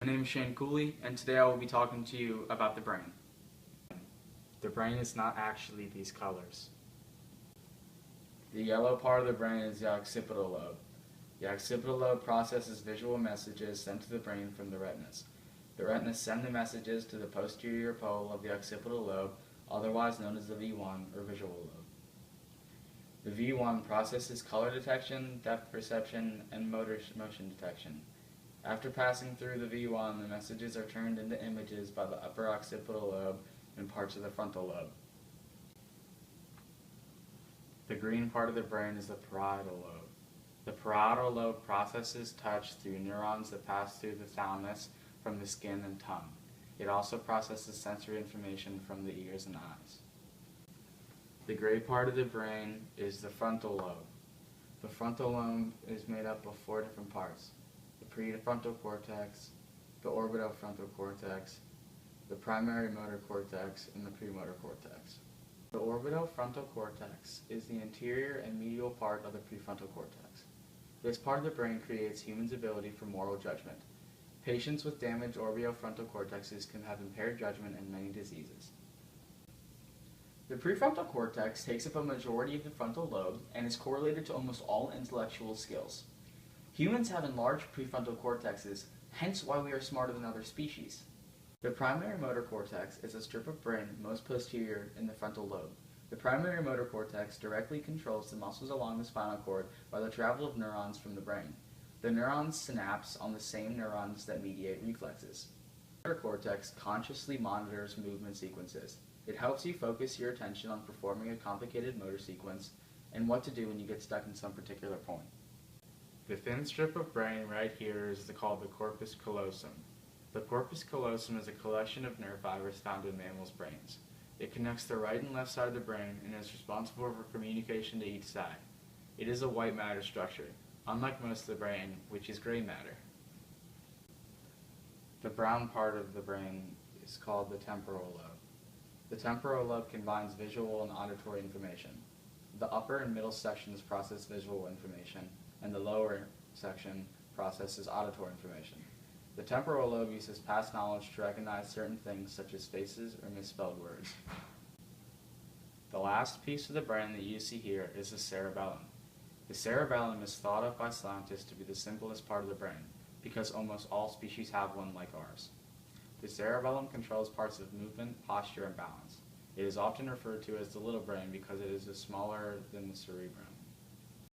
My name is Shane Cooley, and today I will be talking to you about the brain. The brain is not actually these colors. The yellow part of the brain is the occipital lobe. The occipital lobe processes visual messages sent to the brain from the retinas. The retinas send the messages to the posterior pole of the occipital lobe, otherwise known as the V1 or visual lobe. The V1 processes color detection, depth perception, and motion detection. After passing through the V1, the messages are turned into images by the upper occipital lobe and parts of the frontal lobe. The green part of the brain is the parietal lobe. The parietal lobe processes touch through neurons that pass through the thalamus from the skin and tongue. It also processes sensory information from the ears and eyes. The gray part of the brain is the frontal lobe. The frontal lobe is made up of 4 different parts: the prefrontal cortex, the orbitofrontal cortex, the primary motor cortex, and the premotor cortex. The orbitofrontal cortex is the anterior and medial part of the prefrontal cortex. This part of the brain creates humans' ability for moral judgment. Patients with damaged orbitofrontal cortexes can have impaired judgment and many diseases. The prefrontal cortex takes up a majority of the frontal lobe and is correlated to almost all intellectual skills. Humans have enlarged prefrontal cortexes, hence why we are smarter than other species. The primary motor cortex is a strip of brain most posterior in the frontal lobe. The primary motor cortex directly controls the muscles along the spinal cord by the travel of neurons from the brain. The neurons synapse on the same neurons that mediate reflexes. The motor cortex consciously monitors movement sequences. It helps you focus your attention on performing a complicated motor sequence and what to do when you get stuck in some particular point. The thin strip of brain right here is called the corpus callosum. The corpus callosum is a collection of nerve fibers found in mammals' brains. It connects the right and left side of the brain and is responsible for communication to each side. It is a white matter structure, unlike most of the brain, which is gray matter. The brown part of the brain is called the temporal lobe. The temporal lobe combines visual and auditory information. The upper and middle sections process visual information, and the lower section processes auditory information. The temporal lobe uses past knowledge to recognize certain things such as faces or misspelled words. The last piece of the brain that you see here is the cerebellum. The cerebellum is thought of by scientists to be the simplest part of the brain, because almost all species have one like ours. The cerebellum controls parts of movement, posture, and balance. It is often referred to as the little brain because it is smaller than the cerebrum.